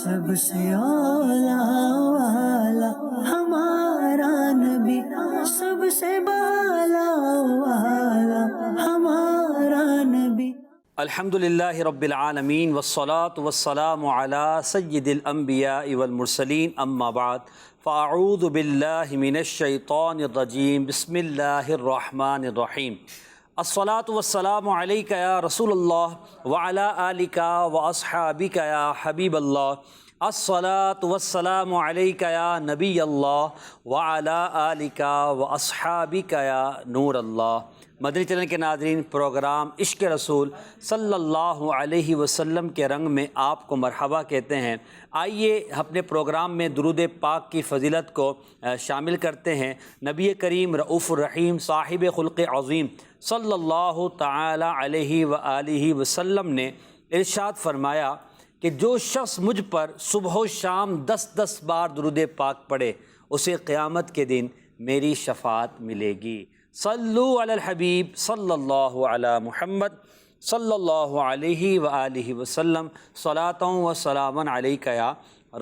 سب سے اولا والا ہمارا نبی، سب سے بالا والا ہمارا نبی۔ الحمدللہ رب العالمین والصلاة والسلام علی سید الانبیاء والمرسلین، اما بعد فاعوذ باللہ من الشیطان الرجیم، بسم اللہ الرحمن الرحیم۔ الصلاة والسلام علیک یا رسول اللہ وعلی آلک واصحابک یا حبیب اللہ۔ الصلاة والسلام علیک یا نبی اللہ وعلی آلک واصحابک یا نور اللہ۔ مدنی چینل کے ناظرین، پروگرام عشق رسول صلی اللہ علیہ وسلم کے رنگ میں آپ کو مرحبا کہتے ہیں۔ آئیے اپنے پروگرام میں درود پاک کی فضیلت کو شامل کرتے ہیں۔ نبی کریم رؤوف الرحیم صاحب خلق عظیم صلی اللہ تعالی علیہ وآلہ وسلم نے ارشاد فرمایا کہ جو شخص مجھ پر صبح و شام 10 بار درود پاک پڑھے، اسے قیامت کے دن میری شفاعت ملے گی۔ صلو علی الحبیب صلی اللہ علی محمد صلی اللہ علیہ وآلہ وسلم، صلاۃ و سلام علیک یا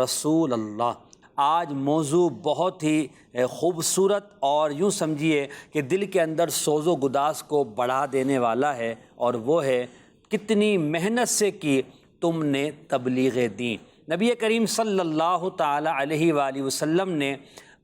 رسول اللہ۔ آج موضوع بہت ہی خوبصورت اور یوں سمجھیے کہ دل کے اندر سوز و گداز کو بڑھا دینے والا ہے، اور وہ ہے کتنی محنت سے کی تم نے تبلیغ دین۔ نبی کریم صلی اللہ تعالی علیہ وآلہ وسلم نے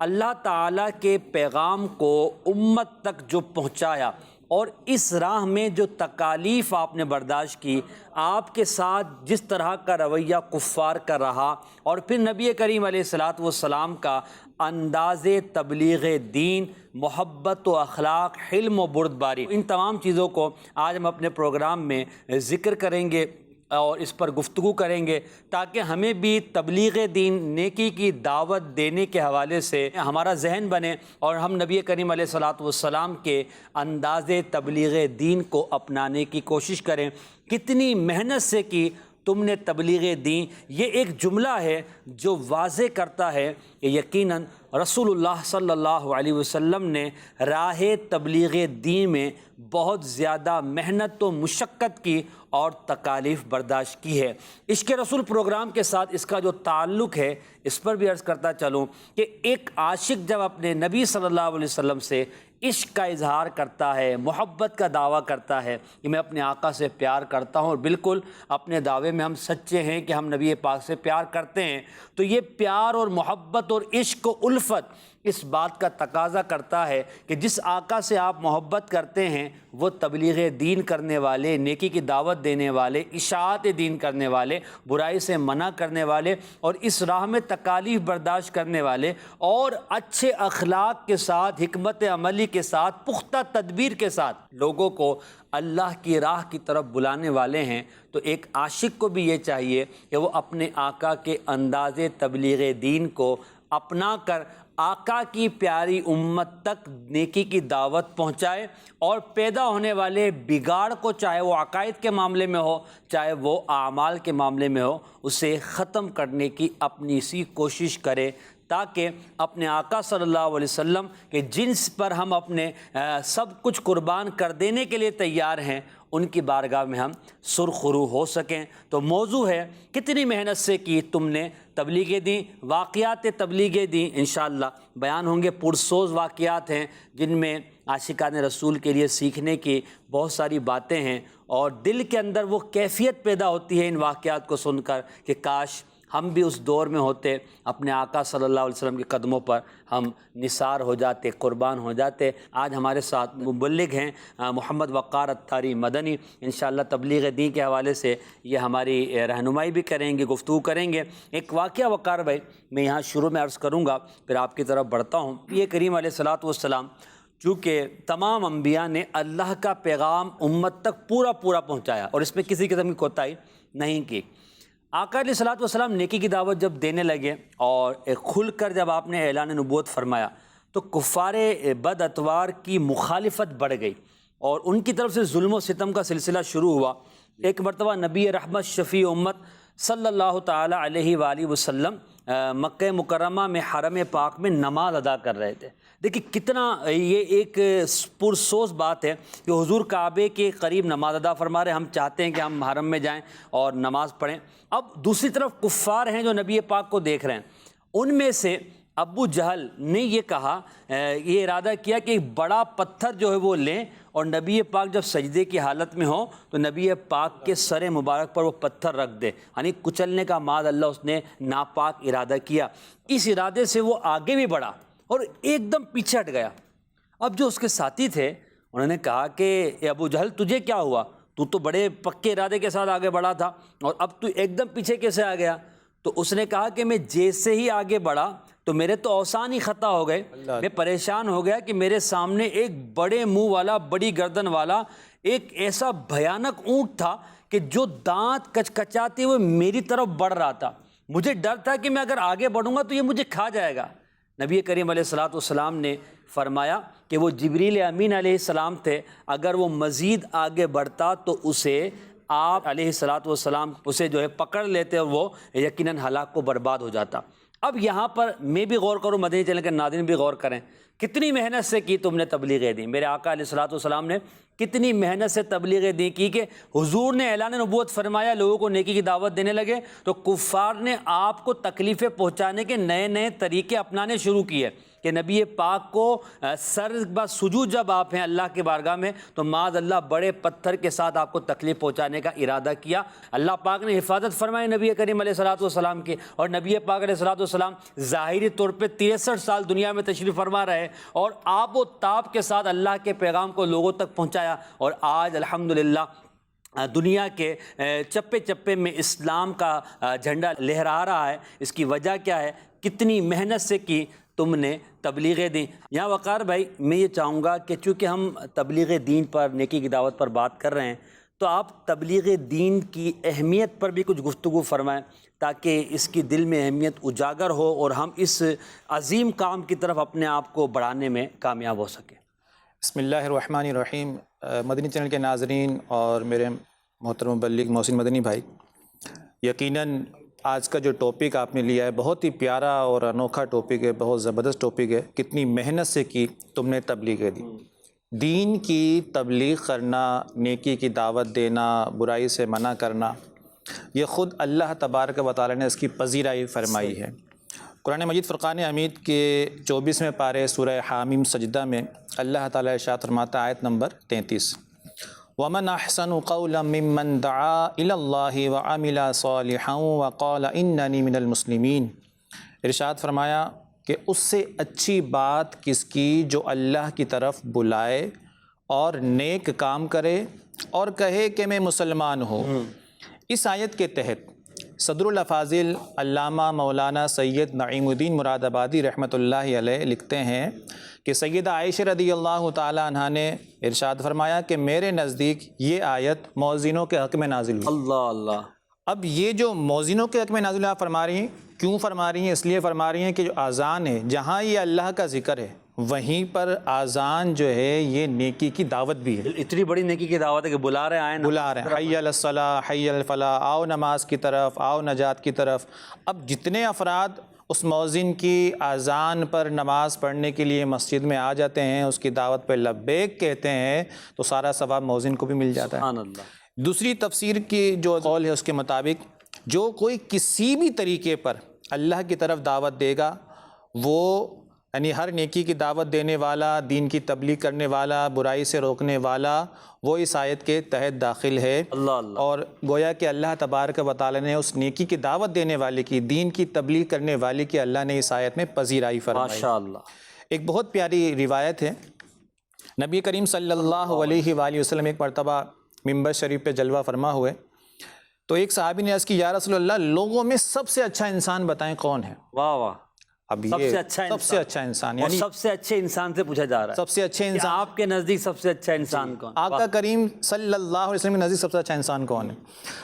اللہ تعالیٰ کے پیغام کو امت تک جو پہنچایا، اور اس راہ میں جو تکالیف آپ نے برداشت کی، آپ کے ساتھ جس طرح کا رویہ کفار کا رہا، اور پھر نبی کریم علیہ الصلاۃ والسلام کا انداز تبلیغ دین، محبت و اخلاق، حلم و بردباری، ان تمام چیزوں کو آج ہم اپنے پروگرام میں ذکر کریں گے اور اس پر گفتگو کریں گے، تاکہ ہمیں بھی تبلیغ دین، نیکی کی دعوت دینے کے حوالے سے ہمارا ذہن بنے اور ہم نبی کریم علیہ الصلاۃ والسلام کے انداز تبلیغ دین کو اپنانے کی کوشش کریں۔ کتنی محنت سے کی تم نے تبلیغ دین، یہ ایک جملہ ہے جو واضح کرتا ہے کہ یقیناً رسول اللہ صلی اللہ علیہ وسلم نے راہ تبلیغ دین میں بہت زیادہ محنت و مشقت کی اور تکالیف برداشت کی ہے۔ عشق رسول پروگرام کے ساتھ اس کا جو تعلق ہے، اس پر بھی عرض کرتا چلوں کہ ایک عاشق جب اپنے نبی صلی اللہ علیہ وسلم سے عشق کا اظہار کرتا ہے، محبت کا دعویٰ کرتا ہے کہ میں اپنے آقا سے پیار کرتا ہوں، اور بالکل اپنے دعوے میں ہم سچے ہیں کہ ہم نبی پاک سے پیار کرتے ہیں، تو یہ پیار اور محبت اور عشق و الفت اس بات کا تقاضا کرتا ہے کہ جس آقا سے آپ محبت کرتے ہیں وہ تبلیغ دین کرنے والے، نیکی کی دعوت دینے والے، اشاعت دین کرنے والے، برائی سے منع کرنے والے، اور اس راہ میں تکالیف برداشت کرنے والے، اور اچھے اخلاق کے ساتھ، حکمت عملی کے ساتھ، پختہ تدبیر کے ساتھ لوگوں کو اللہ کی راہ کی طرف بلانے والے ہیں۔ تو ایک عاشق کو بھی یہ چاہیے کہ وہ اپنے آقا کے انداز تبلیغ دین کو اپنا کر آقا کی پیاری امت تک نیکی کی دعوت پہنچائے، اور پیدا ہونے والے بگاڑ کو، چاہے وہ عقائد کے معاملے میں ہو، چاہے وہ اعمال کے معاملے میں ہو، اسے ختم کرنے کی اپنی سی کوشش کرے، تاکہ اپنے آقا صلی اللہ علیہ وسلم کے جنس پر ہم اپنے سب کچھ قربان کر دینے کے لیے تیار ہیں، ان کی بارگاہ میں ہم سرخرو ہو سکیں۔ تو موضوع ہے کتنی محنت سے کی تم نے تبلیغ دین۔ واقعات تبلیغ دین انشاءاللہ بیان ہوں گے، پرسوز واقعات ہیں جن میں عاشقان رسول کے لیے سیکھنے کی بہت ساری باتیں ہیں، اور دل کے اندر وہ کیفیت پیدا ہوتی ہے ان واقعات کو سن کر کہ کاش ہم بھی اس دور میں ہوتے، اپنے آقا صلی اللہ علیہ وسلم کے قدموں پر ہم نثار ہو جاتے، قربان ہو جاتے۔ آج ہمارے ساتھ مبلغ ہیں محمد وقار اتاری مدنی، انشاءاللہ تبلیغ دین کے حوالے سے یہ ہماری رہنمائی بھی کریں گے، گفتگو کریں گے۔ ایک واقعہ وقار بھائی میں یہاں شروع میں عرض کروں گا، پھر آپ کی طرف بڑھتا ہوں۔ یہ کریم علیہ الصلاۃ والسلام چونکہ تمام انبیاء نے اللہ کا پیغام امت تک پورا پہنچایا، اور اس میں کسی قسم کی کوتاہی نہیں کی۔ آقا علیہ الصلاۃ والسلام نیکی کی دعوت جب دینے لگے اور کھل کر جب آپ نے اعلان نبوت فرمایا، تو کفار بد اتوار کی مخالفت بڑھ گئی، اور ان کی طرف سے ظلم و ستم کا سلسلہ شروع ہوا۔ ایک مرتبہ نبی رحمت شفیع امت صلی اللہ تعالی علیہ وآلہ وسلم مکہ مکرمہ میں حرم پاک میں نماز ادا کر رہے تھے۔ دیکھیں کتنا یہ ایک پرسوز بات ہے کہ حضور کعبے کے قریب نماز ادا فرما رہے ہیں، ہم چاہتے ہیں کہ ہم حرم میں جائیں اور نماز پڑھیں۔ اب دوسری طرف کفار ہیں جو نبی پاک کو دیکھ رہے ہیں، ان میں سے ابو جہل نے یہ کہا، یہ ارادہ کیا کہ ایک بڑا پتھر جو ہے وہ لیں اور نبی پاک جب سجدے کی حالت میں ہوں تو نبی پاک کے سر مبارک پر وہ پتھر رکھ دے، یعنی کچلنے کا معاذ اللہ اس نے ناپاک ارادہ کیا۔ اس ارادے سے وہ آگے بھی بڑھا اور ایک دم پیچھے ہٹ گیا۔ اب جو اس کے ساتھی تھے انہوں نے کہا کہ اے ابو جہل تجھے کیا ہوا، تو بڑے پکے ارادے کے ساتھ آگے بڑھا تھا اور اب تو ایک دم پیچھے کیسے آ گیا؟ تو اس نے کہا کہ میں جیسے ہی آگے بڑھا تو میرے تو اوسان ہی خطا ہو گئے، میں پریشان ہو گیا کہ میرے سامنے ایک بڑے منہ والا، بڑی گردن والا ایک ایسا بھیانک اونٹ تھا کہ جو دانت کچکچاتے ہوئے میری طرف بڑھ رہا تھا۔ مجھے ڈر تھا کہ میں اگر آگے بڑھوں گا تو یہ مجھے کھا جائے گا۔ نبی کریم علیہ الصلوۃ والسلام نے فرمایا کہ وہ جبریل امین علیہ السلام تھے، اگر وہ مزید آگے بڑھتا تو اسے آپ علیہ الصلوۃ والسلام اسے جو ہے پکڑ لیتے اور وہ یقیناً ہلاک کو برباد ہو جاتا۔ اب یہاں پر میں بھی غور کروں، مدنی چینل کے ناظرین بھی غور کریں، کتنی محنت سے کی تم نے تبلیغیں دی، میرے آقا علیہ الصلوۃ والسلام نے کتنی محنت سے تبلیغیں دی کی کہ حضور نے اعلان نبوت فرمایا، لوگوں کو نیکی کی دعوت دینے لگے تو کفار نے آپ کو تکلیفیں پہنچانے کے نئے نئے طریقے اپنانے شروع کیے کہ نبی پاک کو سر بس سجود جب آپ ہیں اللہ کے بارگاہ میں تو معاذ اللہ بڑے پتھر کے ساتھ آپ کو تکلیف پہنچانے کا ارادہ کیا۔ اللہ پاک نے حفاظت فرمائی نبی کریم علیہ الصلوۃ والسلام کی، اور نبی پاک علیہ الصلوۃ والسلام ظاہری طور پہ 63 سال دنیا میں تشریف فرما رہے اور آپ و تاب کے ساتھ اللہ کے پیغام کو لوگوں تک پہنچایا، اور آج الحمدللہ دنیا کے چپے چپے میں اسلام کا جھنڈا لہرا رہا ہے۔ اس کی وجہ کیا ہے؟ کتنی محنت سے کی تم نے تبلیغ دین۔ یہاں وقار بھائی میں یہ چاہوں گا کہ چونکہ ہم تبلیغ دین پر، نیکی کی دعوت پر بات کر رہے ہیں تو آپ تبلیغ دین کی اہمیت پر بھی کچھ گفتگو فرمائیں تاکہ اس کی دل میں اہمیت اجاگر ہو اور ہم اس عظیم کام کی طرف اپنے آپ کو بڑھانے میں کامیاب ہو سکیں۔ بسم اللہ الرحمن الرحیم۔ مدنی چینل کے ناظرین اور میرے محترم مبلغ محسن مدنی بھائی، یقیناً آج کا جو ٹاپک آپ نے لیا ہے بہت ہی پیارا اور انوکھا ٹاپک ہے، بہت زبردست ٹاپک ہے۔ کتنی محنت سے کی تم نے تبلیغ دی۔ دین کی تبلیغ کرنا، نیکی کی دعوت دینا، برائی سے منع کرنا، یہ خود اللہ تبارک و تعالی نے اس کی پذیرائی فرمائی ہے۔ قرآن مجید فرقان حمید کے 24ویں پارے سورہ حامیم سجدہ میں اللہ تعالی ارشاد فرماتا ہے، آیت نمبر 33، وَمَنْ أَحْسَنُ قَوْلًا مِّمَّنْ دَعَا إِلَى اللَّهِ وَعَمِلَ صَالِحًا وَقَالَ إِنَّنِي مِنَ الْمُسْلِمِينَ۔ ارشاد فرمایا کہ اس سے اچھی بات کس کی جو اللہ کی طرف بلائے اور نیک کام کرے اور کہے کہ میں مسلمان ہوں۔ اس آیت کے تحت صدر الافاضل علامہ مولانا سید نعیم الدین مراد آبادی رحمۃ اللہ علیہ لکھتے ہیں کہ سیدہ عائشہ رضی اللہ تعالی عنہا نے ارشاد فرمایا کہ میرے نزدیک یہ آیت مؤذنوں کے حق میں نازل ہوئی۔ اللہ اللہ۔ اب یہ جو مؤذنوں کے حق میں نازل آپ فرما رہی ہیں، کیوں فرما رہی ہیں؟ اس لیے فرما رہی ہیں کہ جو اذان ہے، جہاں یہ اللہ کا ذکر ہے وہیں پر اذان جو ہے یہ نیکی کی دعوت بھی ہے۔ اتنی بڑی نیکی کی دعوت ہے کہ بلا رہے آئیں، بلا رہے ہیں، حی علی الصلاۃ، حی علی الفلاح، آؤ نماز کی طرف، آؤ نجات کی طرف۔ اب جتنے افراد اس مؤذن کی اذان پر نماز پڑھنے کے لیے مسجد میں آ جاتے ہیں، اس کی دعوت پہ لبیک کہتے ہیں، تو سارا ثواب مؤذن کو بھی مل جاتا ہے۔ سبحان اللہ۔ دوسری تفسیر کی جو قول ہے اس کے مطابق جو کوئی کسی بھی طریقے پر اللہ کی طرف دعوت دے گا، وہ یعنی ہر نیکی کی دعوت دینے والا، دین کی تبلیغ کرنے والا، برائی سے روکنے والا، وہ اس آیت کے تحت داخل ہے۔ اللہ اللہ۔ اور گویا کہ اللہ تبارک و تعالی نے اس نیکی کی دعوت دینے والے کی، دین کی تبلیغ کرنے والے کی اللہ نے اس آیت میں پذیرائی فرمائی۔ ماشاءاللہ۔ ایک بہت پیاری روایت ہے، نبی کریم صلی اللہ علیہ وآلہ وسلم ایک مرتبہ ممبر شریف پہ جلوہ فرما ہوئے تو ایک صحابی نے عرض کی، یا رسول اللہ، لوگوں میں سب سے اچھا انسان بتائیں کون ہے؟ واہ واہ۔ اب سب یہ سے اچھا سب سے اچھا انسان، اور یعنی سب سے اچھے انسان سے پوچھا جا رہا ہے، سب سے اچھے کہ انسان آپ کے نزدیک سب سے اچھا انسان کون؟ آقا کریم صلی اللہ علیہ وسلم کے نزدیک سب سے اچھا انسان کون ہے؟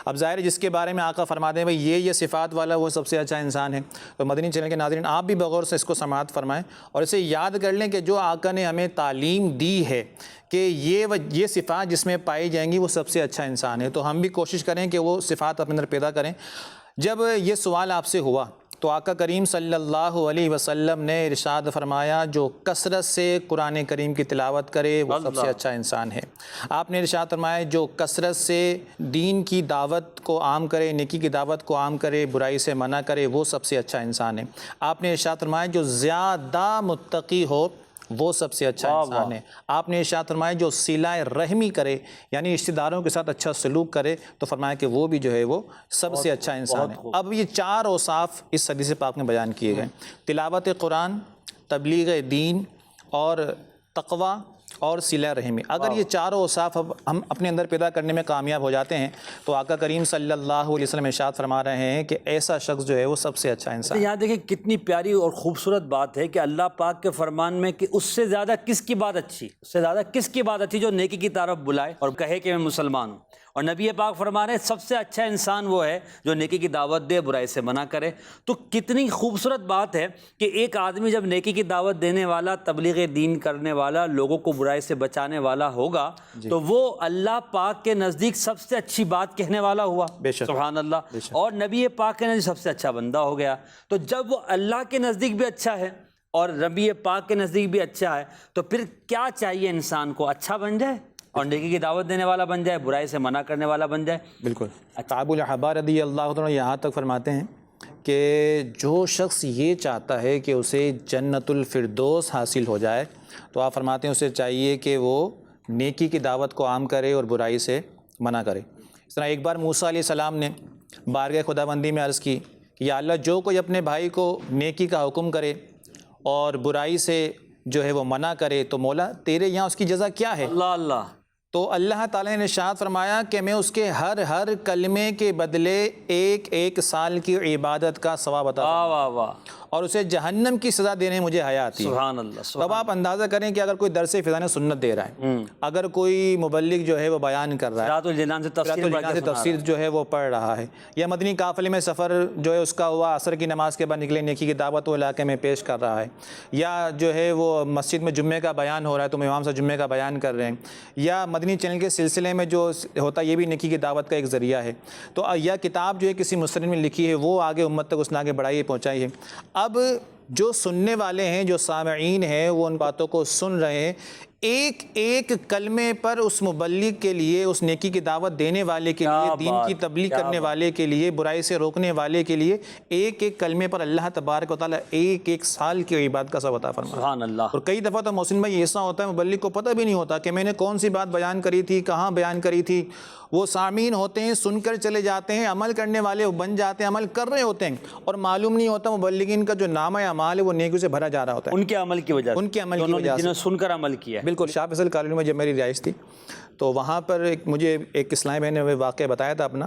اب ظاہر ہے جس کے بارے میں آقا فرما دیں بھائی یہ صفات والا وہ سب سے اچھا انسان ہے، تو مدنی چینل کے ناظرین آپ بھی بغور سے اس کو سماعت فرمائیں اور اسے یاد کر لیں کہ جو آقا نے ہمیں تعلیم دی ہے کہ یہ صفات جس میں پائی جائیں گی وہ سب سے اچھا انسان ہے، تو ہم بھی کوشش کریں کہ وہ صفات اپنے اندر پیدا کریں۔ جب یہ سوال آپ سے ہوا تو آقا کریم صلی اللہ علیہ وسلم نے ارشاد فرمایا جو کثرت سے قرآن کریم کی تلاوت کرے وہ سب سے اچھا انسان ہے۔ آپ نے ارشاد فرمایا جو کثرت سے دین کی دعوت کو عام کرے، نیکی کی دعوت کو عام کرے، برائی سے منع کرے، وہ سب سے اچھا انسان ہے۔ آپ نے ارشاد فرمایا جو زیادہ متقی ہو وہ سب سے اچھا انسان ہے۔ آپ نے ارشاد فرمایا جو صلہ رحمی کرے یعنی رشتہ داروں کے ساتھ اچھا سلوک کرے تو فرمایا کہ وہ بھی جو ہے وہ سب سے اچھا انسان ہے۔ اب یہ 4 اوصاف اس حدیث پاک میں بیان کیے گئے، تلاوت قرآن، تبلیغ دین اور تقوی اور صلہ رحمی۔ اگر یہ 4 اوصاف ہم اپنے اندر پیدا کرنے میں کامیاب ہو جاتے ہیں تو آقا کریم صلی اللہ علیہ وسلم ارشاد فرما رہے ہیں کہ ایسا شخص جو ہے وہ سب سے اچھا انسان ہے۔ یہاں دیکھیں کتنی پیاری اور خوبصورت بات ہے کہ اللہ پاک کے فرمان میں کہ اس سے زیادہ کس کی بات اچھی، اس سے زیادہ کس کی بات اچھی جو نیکی کی طرف بلائے اور کہے کہ میں مسلمان ہوں۔ اور نبی پاک فرما رہے ہیں سب سے اچھا انسان وہ ہے جو نیکی کی دعوت دے، برائی سے منع کرے۔ تو کتنی خوبصورت بات ہے کہ ایک آدمی جب نیکی کی دعوت دینے والا، تبلیغ دین کرنے والا، لوگوں کو برائی سے بچانے والا ہوگا تو وہ اللہ پاک کے نزدیک سب سے اچھی بات کہنے والا ہوا، سبحان اللہ، اور نبی پاک کے نزدیک سب سے اچھا بندہ ہو گیا۔ تو جب وہ اللہ کے نزدیک بھی اچھا ہے اور نبی پاک کے نزدیک بھی اچھا ہے تو پھر کیا چاہیے انسان کو؟ اچھا بن جائے اور نیکی کی دعوت دینے والا بن جائے، برائی سے منع کرنے والا بن جائے۔ بالکل۔ کعب الحبار رضی اللہ عنہ یہاں تک فرماتے ہیں کہ جو شخص یہ چاہتا ہے کہ اسے جنت الفردوس حاصل ہو جائے تو آپ فرماتے ہیں اسے چاہیے کہ وہ نیکی کی دعوت کو عام کرے اور برائی سے منع کرے۔ اس طرح ایک بار موسیٰ علیہ السلام نے بارگاہ خداوندی میں عرض کی کہ یا اللہ جو کوئی اپنے بھائی کو نیکی کا حکم کرے اور برائی سے جو ہے وہ منع کرے تو مولا تیرے یہاں اس کی جزا کیا ہے؟ اللہ اللہ۔ تو اللہ تعالیٰ نے ارشاد فرمایا کہ میں اس کے ہر کلمے کے بدلے 1 سال کی عبادت کا ثواب عطا واہ واہ واہ، اور اسے جہنم کی سزا دینے مجھے حیا آتی ہے۔ سبحان اللہ، اب آپ اندازہ کریں کہ اگر کوئی درس فضان سنت دے رہا ہے، اگر کوئی مبلغ جو ہے وہ بیان کر رہا ہے، سراۃ الجنان سے تفسیر جو ہے وہ پڑھ رہا ہے، یا مدنی قافلے میں سفر جو ہے اس کا ہوا، عصر کی نماز کے بعد نکلے، نیکی کی دعوت وہ علاقے میں پیش کر رہا ہے، یا جو ہے وہ مسجد میں جمعے کا بیان ہو رہا ہے تو امام سے جمعے کا بیان کر رہے ہیں، یا مدنی چینل کے سلسلے میں جو ہوتا ہے یہ بھی نیکی کی دعوت کا ایک ذریعہ ہے، تو یا کتاب جو ہے کسی مصنف میں لکھی ہے وہ آگے امت تک اس نے آگے بڑھائی پہنچائی ہے۔ اب جو سننے والے ہیں، جو سامعین ہیں، وہ ان باتوں کو سن رہے ہیں، ایک کلمے پر اس مبلغ کے لیے، اس نیکی کی دعوت دینے والے کے لیے، دین کی تبلیغ کرنے والے کے لیے، برائی سے روکنے والے کے لیے ایک کلمے پر اللہ تبارک و تعالیٰ 1 سال کی عبادت کا ثواب عطا فرماتا ہے۔ سبحان اللہ۔ اور کئی دفعہ تو محسن بھائی ایسا ہوتا ہے مبلغ کو پتہ بھی نہیں ہوتا کہ میں نے کون سی بات بیان کری تھی، کہاں بیان کری تھی، وہ سامعین ہوتے ہیں، سن کر چلے جاتے ہیں، عمل کرنے والے بن جاتے ہیں، عمل کر رہے ہوتے ہیں اور معلوم نہیں ہوتا مبلغین کا جو نامہ اعمال ہے وہ نیکیوں سے بھرا جا رہا ہوتا ہے، ان کے عمل کی وجہ سے، ان کے عمل کی وجہ سے، جنہوں نے سن کر عمل کیا ہے۔ بالکل۔ شاہ فیصل کالونی میں جب میری رہائش تھی تو وہاں پر مجھے ایک اسلامی بھائی نے واقعہ بتایا تھا اپنا،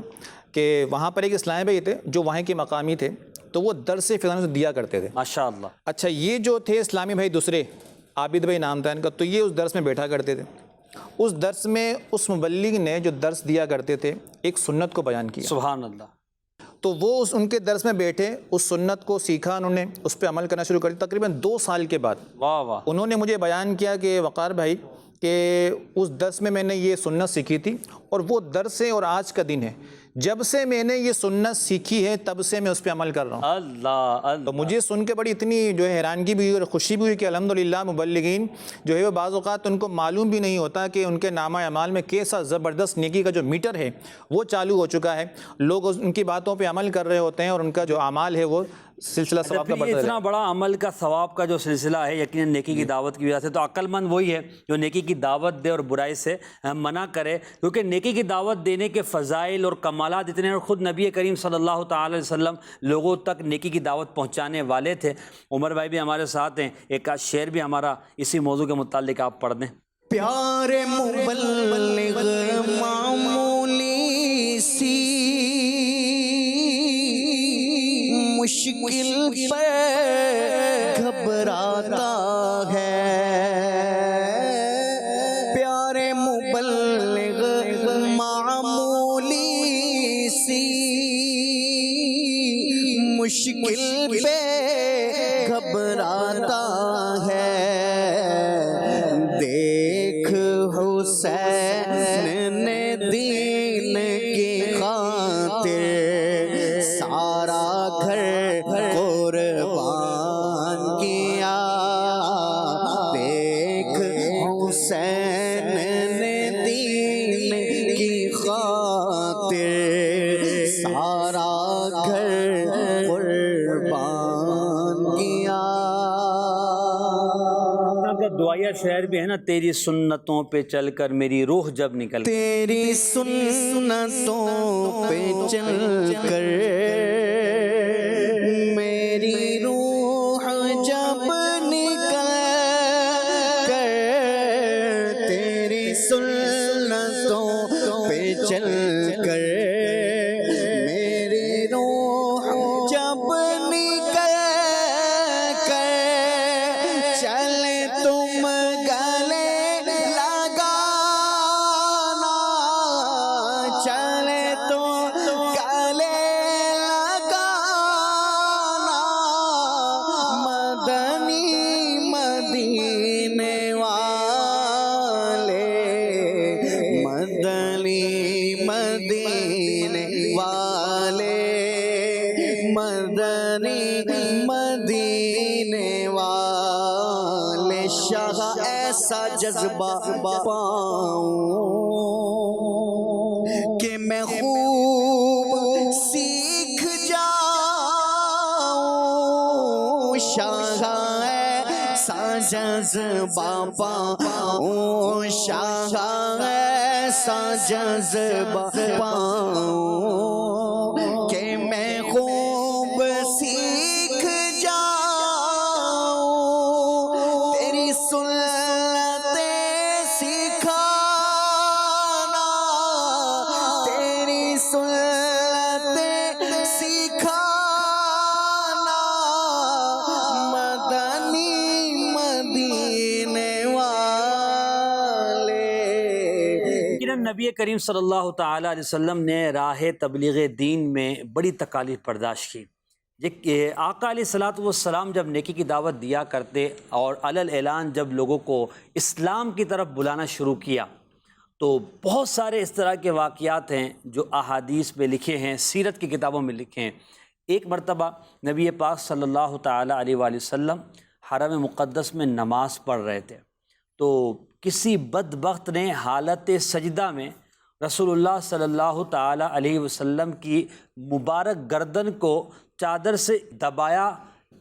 کہ وہاں پر ایک اسلامی بھائی تھے جو وہاں کے مقامی تھے، تو وہ درس فضان سے دیا کرتے تھے۔ ماشاءاللہ۔ اچھا، یہ جو تھے اسلامی بھائی دوسرے، عابد بھائی نام تھا ان کا، تو یہ اس درس میں بیٹھا کرتے تھے۔ اس درس میں اس مبلغ نے جو درس دیا کرتے تھے ایک سنت کو بیان کیا، سبحان اللہ۔ تو وہ ان کے درس میں بیٹھے، اس سنت کو سیکھا انہوں نے، اس پہ عمل کرنا شروع کر دیا۔ تقریباً 2 سال کے بعد واہ واہ، انہوں نے مجھے بیان کیا کہ وقار بھائی کہ اس درس میں نے یہ سنت سیکھی تھی، اور وہ درس ہے اور آج کا دن ہے، جب سے میں نے یہ سنت سیکھی ہے تب سے میں اس پہ عمل کر رہا ہوں۔ اللہ اللہ۔ تو مجھے سن کے بڑی اتنی جو ہے حیرانگی بھی ہوئی اور خوشی بھی ہوئی کہ الحمدللہ مبلغین جو ہے وہ بعض اوقات ان کو معلوم بھی نہیں ہوتا کہ ان کے نامہ اعمال میں کیسا زبردست نیکی کا جو میٹر ہے وہ چالو ہو چکا ہے، لوگ ان کی باتوں پہ عمل کر رہے ہوتے ہیں اور ان کا جو اعمال ہے وہ سلسلہ ثواب کا بڑھتا ہے۔ اتنا بڑا عمل کا ثواب کا جو سلسلہ ہے یقیناً نیکی کی دعوت کی وجہ سے، تو عقل مند وہی ہے جو نیکی کی دعوت دے اور برائی سے منع کرے، کیونکہ نیکی کی دعوت دینے کے فضائل اور کمالات اتنے، اور خود نبی کریم صلی اللہ تعالی علیہ وسلم لوگوں تک نیکی کی دعوت پہنچانے والے تھے۔ عمر بھائی بھی ہمارے ساتھ ہیں، ایک آدھ شعر بھی ہمارا اسی موضوع کے متعلق آپ پڑھ دیں۔ پیارے مبلغ معمولی سی مشکل پہ گھبراتا ہے، پیارے مبلغ معمولی سی مشکل پہ گھبراتا ہے، دیکھ حسین نے دین کی خاطر سارا گھر کو قربان کیا۔ کا دعائیہ شعر بھی ہے نا، تیری سنتوں پہ چل کر میری روح جب نکل، تیری سنتوں پہ چل کر میری روح جب نکل کر، تیری سنتوں پہ چل کر میری روح جب نکل کر، چلے تم گلے لگانا، چلے تو گلے لگانا، مدنی مدینے والے، مدنی مدینے والے، مدنی مدینے والے، شاہ ایسا جذبہ پاؤں کہ میں خوب سیکھ جاؤں، شاہ ایسا جذبہ پاؤں، شاہ ایسا جذبہ پاؤں کہ میں خوب سیکھ جاؤں، تیری سنتیں سکھانا، تیری سنتیں سکھانا، مدنی مدینے والے۔ لیکن نبی کریم صلی اللہ تعالیٰ علیہ وسلم نے راہ تبلیغ دین میں بڑی تکالیف برداشت کی۔ یہ آقا علیہ السلام جب نیکی کی دعوت دیا کرتے اور علل اعلان جب لوگوں کو اسلام کی طرف بلانا شروع کیا، تو بہت سارے اس طرح کے واقعات ہیں جو احادیث میں لکھے ہیں، سیرت کی کتابوں میں لکھے ہیں۔ ایک مرتبہ نبی پاک صلی اللہ تعالیٰ علیہ وآلہ وسلم حرم مقدس میں نماز پڑھ رہے تھے، تو کسی بدبخت نے حالت سجدہ میں رسول اللہ صلی اللہ تعالیٰ علیہ وسلم کی مبارک گردن کو چادر سے دبایا۔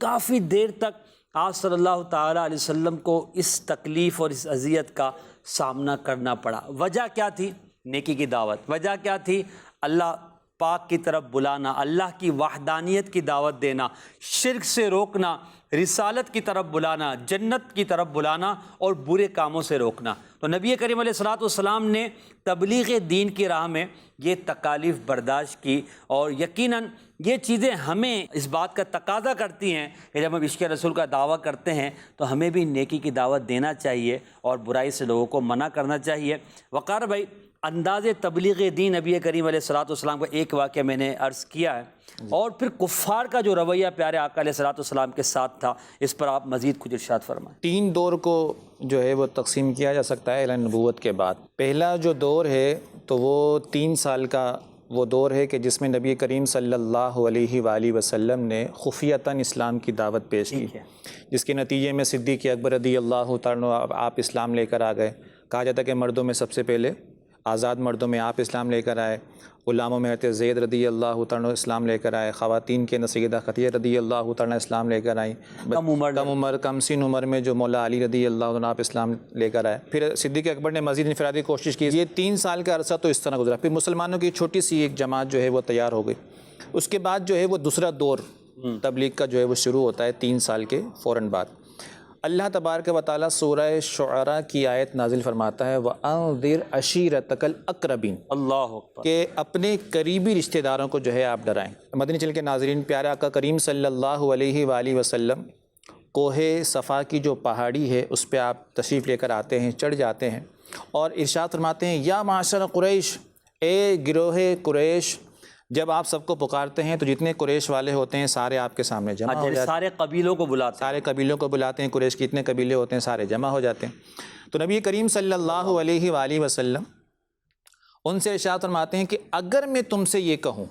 کافی دیر تک آپ صلی اللہ تعالیٰ علیہ وسلم کو اس تکلیف اور اس اذیت کا سامنا کرنا پڑا۔ وجہ کیا تھی؟ نیکی کی دعوت۔ وجہ کیا تھی؟ اللہ پاک کی طرف بلانا، اللہ کی وحدانیت کی دعوت دینا، شرک سے روکنا، رسالت کی طرف بلانا، جنت کی طرف بلانا اور برے کاموں سے روکنا۔ تو نبی کریم علیہ السلام نے تبلیغ دین کی راہ میں یہ تکالیف برداشت کی، اور یقیناً یہ چیزیں ہمیں اس بات کا تقاضا کرتی ہیں کہ جب ہم عشق رسول کا دعویٰ کرتے ہیں تو ہمیں بھی نیکی کی دعوت دینا چاہیے اور برائی سے لوگوں کو منع کرنا چاہیے۔ وقار بھائی، انداز تبلیغ دین نبی کریم علیہ السلام کا ایک واقعہ میں نے عرض کیا ہے، اور پھر کفار کا جو رویہ پیارے آقا علیہ السلام کے ساتھ تھا، اس پر آپ مزید کچھ ارشاد فرمائیں۔ 3 دور کو جو ہے وہ تقسیم کیا جا سکتا ہے اعلان نبوت کے بعد۔ پہلا جو دور ہے تو وہ 3 سال کا وہ دور ہے کہ جس میں نبی کریم صلی اللہ علیہ وآلہ وسلم نے خفیتاً اسلام کی دعوت پیش کی، جس کے نتیجے میں صدیق اکبر رضی اللہ تعالیٰ آپ اسلام لے کر آ گئے۔ کہا جاتا ہے کہ مردوں میں سب سے پہلے، آزاد مردوں میں آپ اسلام لے کر آئے، غلاموں میں حضرت زید رضی اللہ تعالیٰ اسلام لے کر آئے، خواتین کے سیدہ خدیجہ رضی اللہ تعالیٰ اسلام لے کر آئیں، کم سن عمر میں جو مولا علی رضی اللہ عنہ آپ اسلام لے کر آئے۔ پھر صدیق اکبر نے مزید انفرادی کوشش کی۔ یہ 3 سال کا عرصہ تو اس طرح گزرا، پھر مسلمانوں کی چھوٹی سی ایک جماعت جو ہے وہ تیار ہو گئی۔ اس کے بعد جو ہے وہ دوسرا دور تبلیغ کا جو ہے وہ شروع ہوتا ہے 3 سال کے فوراً بعد۔ اللہ تبارک و تعالیٰ سورہ شعراء کی آیت نازل فرماتا ہے وَأَنذِرْ عَشِيرَتَكَ الْأَقْرَبِينَ، اللہ اکبر، کہ اپنے قریبی رشتہ داروں کو جو ہے آپ ڈرائیں۔ مدنی چینل کے ناظرین، پیارے آقا کریم صلی اللہ علیہ وآلہ وسلم کوہ صفا کی جو پہاڑی ہے اس پہ آپ تشریف لے کر آتے ہیں، چڑھ جاتے ہیں اور ارشاد فرماتے ہیں یا معاشر قریش، اے گروہ قریش۔ جب آپ سب کو پکارتے ہیں تو جتنے قریش والے ہوتے ہیں سارے آپ کے سامنے جمع ہو جاتے ہیں، سارے قبیلوں کو بلاتے ہیں، سارے قبیلوں کو بلاتے ہیں، قریش کے اتنے قبیلے ہوتے ہیں سارے جمع ہو جاتے ہیں۔ تو نبی کریم صلی اللہ علیہ وآلہ وسلم ان سے ارشاد فرماتے ہیں کہ اگر میں تم سے یہ کہوں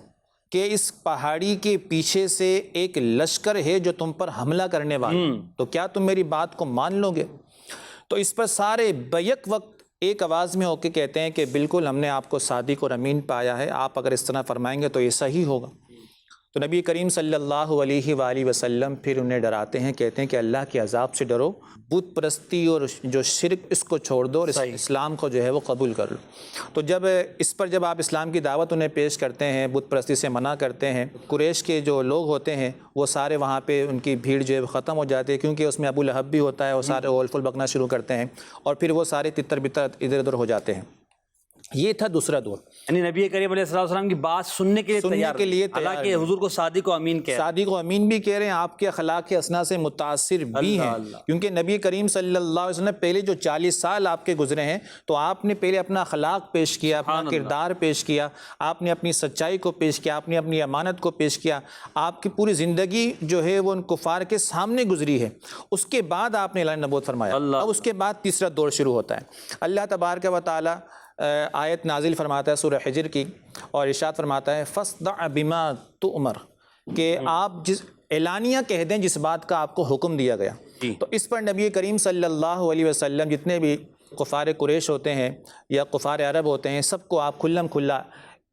کہ اس پہاڑی کے پیچھے سے ایک لشکر ہے جو تم پر حملہ کرنے والا، تو کیا تم میری بات کو مان لو گے؟ تو اس پر سارے بیک وقت ایک آواز میں ہو کے کہتے ہیں کہ بالکل، ہم نے آپ کو صادق اور امین پایا ہے، آپ اگر اس طرح فرمائیں گے تو یہ صحیح ہوگا۔ تو تو نبی کریم صلی اللہ علیہ وآلہ وسلم پھر انہیں ڈراتے ہیں، کہتے ہیں کہ اللہ کے عذاب سے ڈرو، بت پرستی اور جو شرک اس کو چھوڑ دو اور اسلام کو جو ہے وہ قبول کر لو۔ تو جب آپ اسلام کی دعوت انہیں پیش کرتے ہیں، بت پرستی سے منع کرتے ہیں، قریش کے جو لوگ ہوتے ہیں وہ سارے وہاں پہ ان کی بھیڑ جو ہے ختم ہو جاتی ہے، کیونکہ اس میں ابو لہب بھی ہوتا ہے، وہ سارے اول فل بکنا شروع کرتے ہیں اور پھر وہ سارے تتر بتر ادھر ادھر ہو جاتے ہیں۔ یہ تھا دوسرا دور، یعنی نبی کریم علیہ الصلوۃ والسلام کی بات سننے کے لیے تیار، حالانکہ حضور کو صادق و امین کہہ رہے ہیں، صادق و امین بھی کہہ رہے ہیں، آپ کے اخلاق کے اسنا سے متاثر بھی ہیں، کیونکہ نبی کریم صلی اللہ علیہ وسلم پہلے جو 40 سال آپ کے گزرے ہیں تو آپ نے پہلے اپنا اخلاق پیش کیا، اپنا کردار پیش کیا، آپ نے اپنی سچائی کو پیش کیا، آپ نے اپنی امانت کو پیش کیا، آپ کی پوری زندگی جو ہے وہ ان کفار کے سامنے گزری ہے، اس کے بعد آپ نے اعلان نبوت فرمایا۔ اب اس کے بعد تیسرا دور شروع ہوتا ہے۔ اللہ تبارک و تعالی آیت نازل فرماتا ہے سورہ حجر کی اور ارشاد فرماتا ہے فَاصْدَعْ بِمَا تُؤْمَرْ، کہ آپ جس اعلانیہ کہہ دیں جس بات کا آپ کو حکم دیا گیا۔ تو اس پر نبی کریم صلی اللہ علیہ وسلم جتنے بھی کفار قریش ہوتے ہیں یا کفار عرب ہوتے ہیں، سب کو آپ کھلم کھلا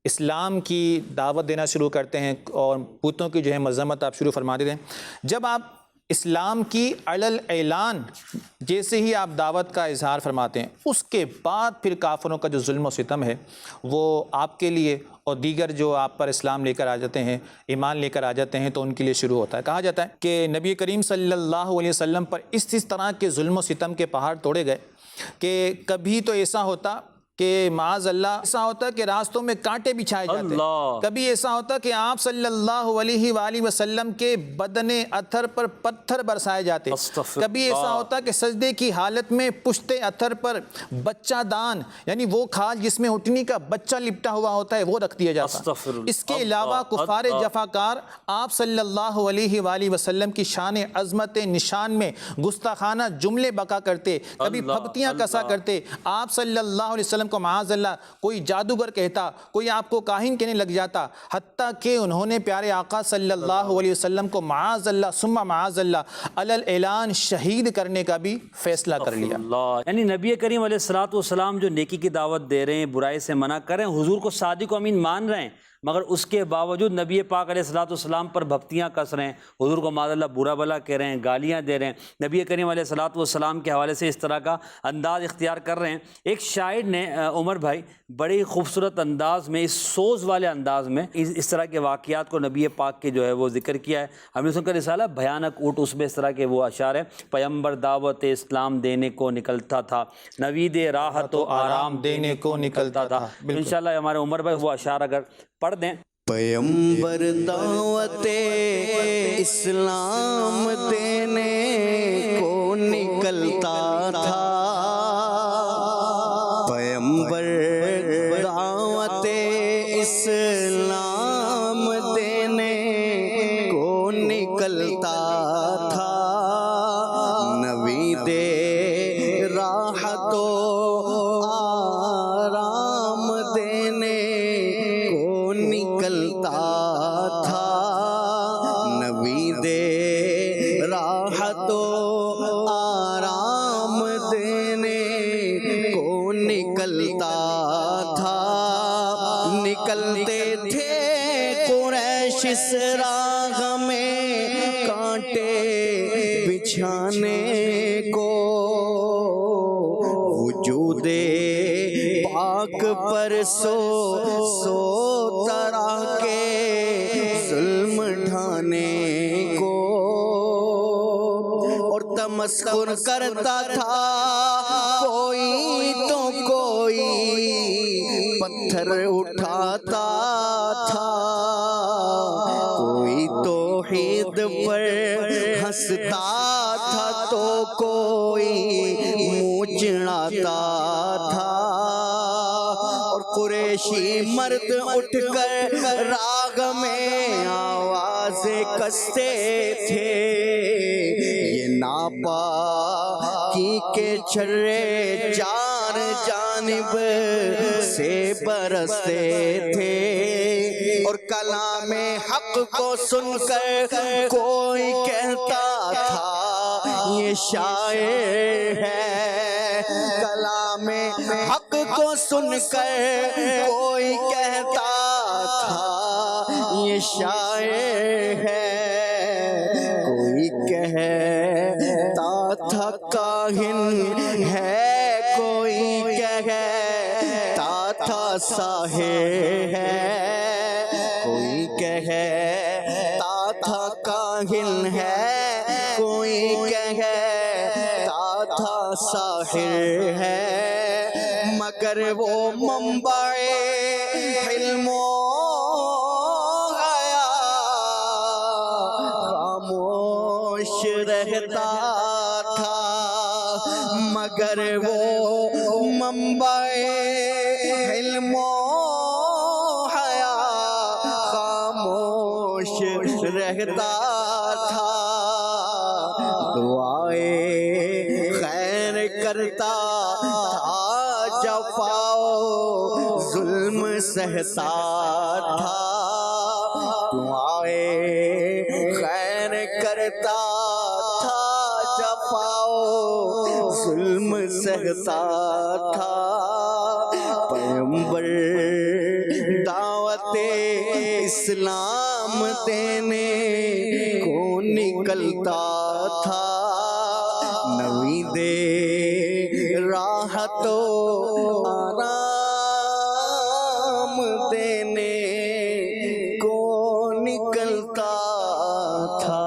اسلام کی دعوت دینا شروع کرتے ہیں اور بتوں کی جو ہے مذمت آپ شروع فرما دیتے ہیں۔ جب آپ اسلام کی علل اعلان جیسے ہی آپ دعوت کا اظہار فرماتے ہیں، اس کے بعد پھر کافروں کا جو ظلم و ستم ہے وہ آپ کے لیے اور دیگر جو آپ پر اسلام لے کر آ جاتے ہیں، ایمان لے کر آ جاتے ہیں، تو ان کے لیے شروع ہوتا ہے۔ کہا جاتا ہے کہ نبی کریم صلی اللہ علیہ وسلم پر اس طرح کے ظلم و ستم کے پہاڑ توڑے گئے کہ کبھی تو ایسا ہوتا کہ معاذ اللہ ایسا ہوتا کہ راستوں میں کانٹے بچھائے جاتے، کبھی ایسا ہوتا کہ آپ صلی اللہ علیہ وآلہ وسلم کے بدن اطہر پر پتھر برسائے جاتے، کبھی ایسا ہوتا کہ سجدے کی حالت میں پشت اطہر پر بچہ دان یعنی وہ کھال جس میں اٹھنی کا بچہ لپٹا ہوا ہوتا ہے وہ رکھ دیا جاتا۔ اس کے علاوہ کفار جفاکار آپ صلی اللہ علیہ وآلہ وسلم کی شان عظمت نشان میں گستاخانہ جملے بکا کرتے، کبھی پھپتیاں کسا کرتے، آپ صلی اللہ علیہ وسلم کو معاذ اللہ کوئی جادوگر کہتا، کوئی آپ کو کاہن کہنے لگ جاتا، حتیٰ کہ انہوں نے پیارے آقا صلی اللہ علیہ وسلم کو معاذ اللہ ثم معاذ اللہ علل اعلان شہید کرنے کا بھی فیصلہ کر لیا۔ یعنی نبی کریم علیہ الصلوۃ والسلام جو نیکی کی دعوت دے رہے ہیں، برائی سے منع کر رہے ہیں، حضور کو صادق و امین مان رہے ہیں، مگر اس کے باوجود نبی پاک علیہ الصلوۃ والسلام پر بھپتیاں کس رہے ہیں، حضور کو معاذ اللہ برا بلا کہہ رہے ہیں، گالیاں دے رہے ہیں، نبی کریم علیہ الصلوۃ والسلام کے حوالے سے اس طرح کا انداز اختیار کر رہے ہیں۔ ایک شاعر نے عمر بھائی بڑی خوبصورت انداز میں، اس سوز والے انداز میں اس طرح کے واقعات کو نبی پاک کے جو ہے وہ ذکر کیا ہے۔ ہم نے سن کر رسالہ بھیانک اونٹ، اس میں اس طرح کے وہ اشعار ہیں، پیمبر دعوت اسلام دینے کو نکلتا تھا، نوید راحت و آرام دینے کو نکلتا تھا۔ انشاءاللہ ہمارے عمر بھائی وہ اشعار اگر پڑھ دیں۔ پیمبر دعوت اسلام دینے کو نکلتا تھا، پیمبر دعوت اسلام دینے کو نکلتا تھا، نوید راحت و آرام دینے کو نکلتا تھا، نوید راحت و آرام دینے کو نکلتا تھا، نکلتے تھے قریش اس راہ میں کانٹے بچھانے کو، وجود پاک پر سو طرح کے ظلم ڈھانے کو، اور تمسخر کرتا تھا کوئی تو کوئی پتھر اٹھاتا تھا، کوئی توحید پر ہنستا تھا تو کوئی منہ چڑھاتا تھا، اور قریشی مرد اٹھ کر راگ میں آوازیں کستے تھے، یہ ناپاکی کے چھرے چار جانب سے برستے تھے، اور کلام حق کو سن کر کوئی کہتا تھا یہ شاعر ہے، کلام حق کو سن کر کوئی کہتا تھا یہ شاعر ہے، کوئی کہتا تھا کاہن ہے، کوئی کہتا تھا ساحر ہے، کوئی کہتا تھا کاہن ہے، کوئی کہتا تھا ساحر ہے، مگر وہ منبع علم و حیا خاموش رہتا تھا، مگر وہ منبع علم و حیا خاموش رہتا تھا، دعائیں خیر کرتا تھا، جفا و ظلم سہتا تھا، دعائیں خیر کرتا تھا، جفا و ظلم سہتا تھا، پیغمبر دعوت اسلام دینے کو نکلتا تھا، نوید راحت و آرام دینے کو نکلتا تھا۔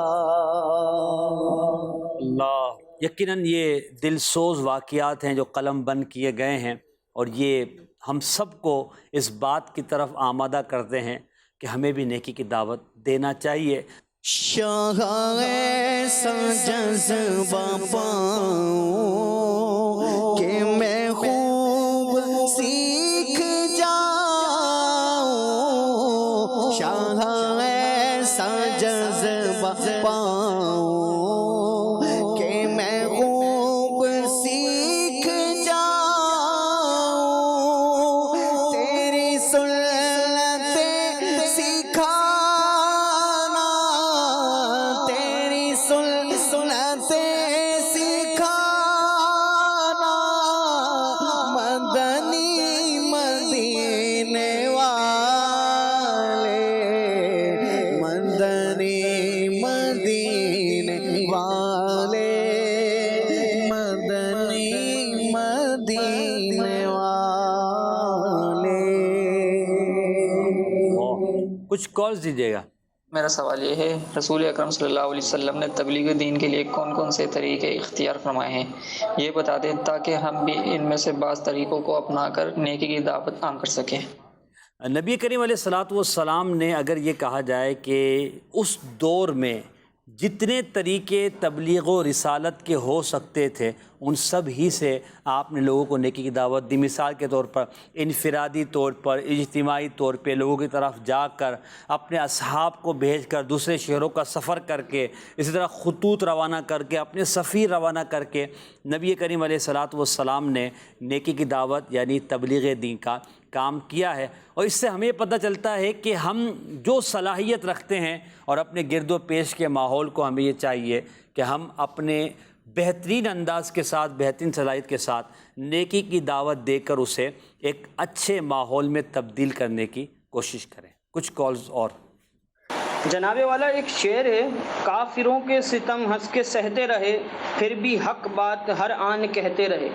اللہ، یقیناً یہ دل سوز واقعات ہیں جو قلم بند کیے گئے ہیں، اور یہ ہم سب کو اس بات کی طرف آمادہ کرتے ہیں کہ ہمیں بھی نیکی کی دعوت دینا چاہیے۔ شاہ ایسا جذبہ پاؤں کہ میں خوب سیکھ جاؤں، شاہ ایسا جذبہ پاؤں کہ میں خوب سیکھ جاؤں، تیری سنتیں سکھانا، تیری سنتیں سکھانا، مدنی مدینے والے، مدنی مدینے والے، مدنی مدینے والے۔ کچھ کالز دیجیے گا۔ میرا سوال یہ ہے، رسول اکرم صلی اللہ علیہ وسلم نے تبلیغ دین کے لیے کون کون سے طریقے اختیار فرمائے ہیں، یہ بتا دیں تاکہ ہم بھی ان میں سے بعض طریقوں کو اپنا کر نیکی کی دعوت عام کر سکیں۔ نبی کریم علیہ الصلاۃ والسلام نے اگر یہ کہا جائے کہ اس دور میں جتنے طریقے تبلیغ و رسالت کے ہو سکتے تھے ان سب ہی سے آپ نے لوگوں کو نیکی کی دعوت دی۔ مثال کے طور پر انفرادی طور پر، اجتماعی طور پہ لوگوں کی طرف جا کر، اپنے اصحاب کو بھیج کر، دوسرے شہروں کا سفر کر کے، اسی طرح خطوط روانہ کر کے، اپنے سفیر روانہ کر کے نبی کریم علیہ الصلاۃ والسلام نے نیکی کی دعوت یعنی تبلیغ دین کا کام کیا ہے۔ اور اس سے ہمیں پتہ چلتا ہے کہ ہم جو صلاحیت رکھتے ہیں اور اپنے گرد و پیش کے ماحول کو ہمیں یہ چاہیے کہ ہم اپنے بہترین انداز کے ساتھ، بہترین صلاحیت کے ساتھ نیکی کی دعوت دے کر اسے ایک اچھے ماحول میں تبدیل کرنے کی کوشش کریں۔ کچھ کالز اور۔ جناب والا، ایک شعر ہے، کافروں کے ستم ہنس کے سہتے رہے، پھر بھی حق بات ہر آن کہتے رہے،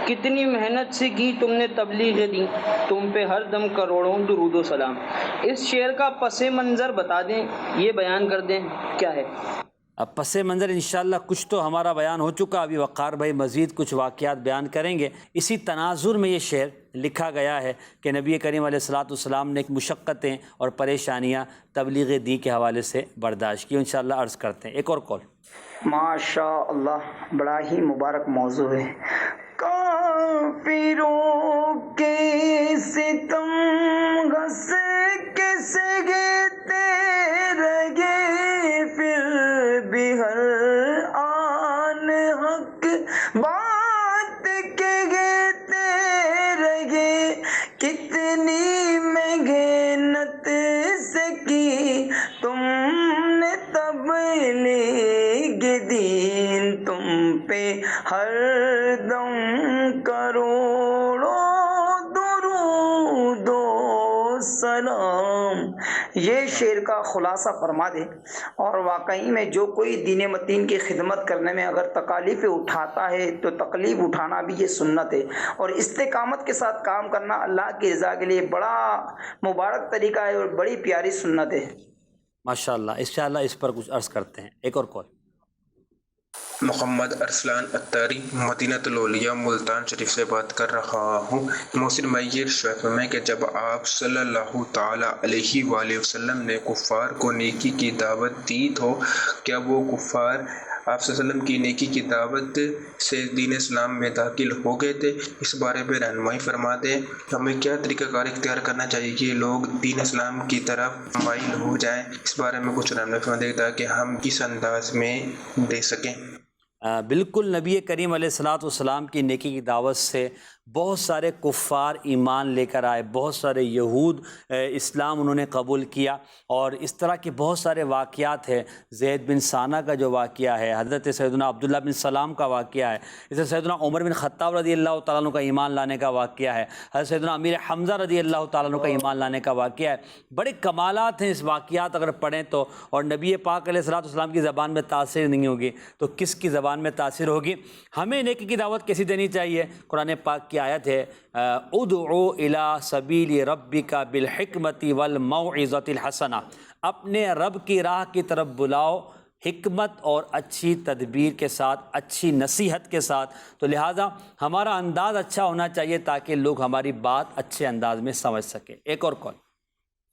کتنی محنت سے کی تم نے تبلیغ دی، تم پہ ہر دم کروڑوں درود و سلام۔ اس شعر کا پس منظر بتا دیں، یہ بیان کر دیں کیا ہے؟ اب پس منظر انشاءاللہ کچھ تو ہمارا بیان ہو چکا، ابھی وقار بھائی مزید کچھ واقعات بیان کریں گے۔ اسی تناظر میں یہ شعر لکھا گیا ہے کہ نبی کریم علیہ الصلاۃ والسلام نے مشقتیں اور پریشانیاں تبلیغ دین کے حوالے سے برداشت کی۔ انشاءاللہ عرض کرتے ہیں۔ ایک اور کال۔ ماشاء اللہ، بڑا ہی مبارک موضوع ہے۔ کافروں کے ستم گھس کے سہتے رہے، پھر بھی ہر آن حق بات کہتے رہے، کتنی محنت سے کی تم نے تبلیغ دین، تم پہ ہر دم کروڑوں درود و سلام۔ یہ شعر کا خلاصہ فرما دیں، اور واقعی میں جو کوئی دین متین کی خدمت کرنے میں اگر تکالیف اٹھاتا ہے تو تکلیف اٹھانا بھی یہ سنت ہے، اور استقامت کے ساتھ کام کرنا اللہ کی رضا کے لیے بڑا مبارک طریقہ ہے اور بڑی پیاری سنت ہے۔ ماشاءاللہ، انشاءاللہ اس پر کچھ عرض کرتے ہیں۔ ایک اور کال۔ محمد ارسلان اتاری مدینہ الاولیاء ملتان شریف سے بات کر رہا ہوں۔ محسن بھائی یہ فرمائیں کہ جب آپ صلی اللہ تعالیٰ علیہ وآلہ وسلم نے کفار کو نیکی کی دعوت دی تو کیا وہ کفار آپ صلی اللہ علیہ وسلم کی نیکی کی دعوت سے دین اسلام میں داخل ہو گئے تھے؟ اس بارے میں رہنمائی فرما دیں۔ ہمیں کیا طریقہ کار اختیار کرنا چاہیے کہ لوگ دین اسلام کی طرف مائل ہو جائیں؟ اس بارے میں کچھ رہنمائی فرما دیں تاکہ ہم اس انداز میں دے سکیں۔ بالکل، نبی کریم علیہ الصلاۃ والسلام کی نیکی کی دعوت سے بہت سارے کفار ایمان لے کر آئے، بہت سارے یہود اسلام انہوں نے قبول کیا، اور اس طرح کے بہت سارے واقعات ہیں۔ زید بن ثانہ کا جو واقعہ ہے، حضرت سیدنا عبداللہ بن سلام کا واقعہ ہے، اس سے سیدنا عمر بن خطاب رضی اللہ تعالیٰ عنہ کا ایمان لانے کا واقعہ ہے، حضرت سیدنا امیر حمزہ رضی اللہ تعالیٰ عنہ کا ایمان لانے کا واقعہ ہے۔ بڑے کمالات ہیں اس واقعات اگر پڑھیں تو، اور نبی پاک علیہ الصلوۃ والسلام کی زبان میں تاثیر نہیں ہوگی تو کس کی زبان میں تاثیر ہوگی؟ ہمیں نیکی کی دعوت کیسی دینی چاہیے؟ قرآن پاک کی آیت ہے ادعو الی سبیل ربک بالحکمت والموعظۃ الحسنہ، اپنے رب کی راہ کی طرف بلاؤ حکمت اور اچھی تدبیر کے ساتھ، اچھی نصیحت کے ساتھ۔ تو لہٰذا ہمارا انداز اچھا ہونا چاہیے تاکہ لوگ ہماری بات اچھے انداز میں سمجھ سکیں۔ ایک اور کال۔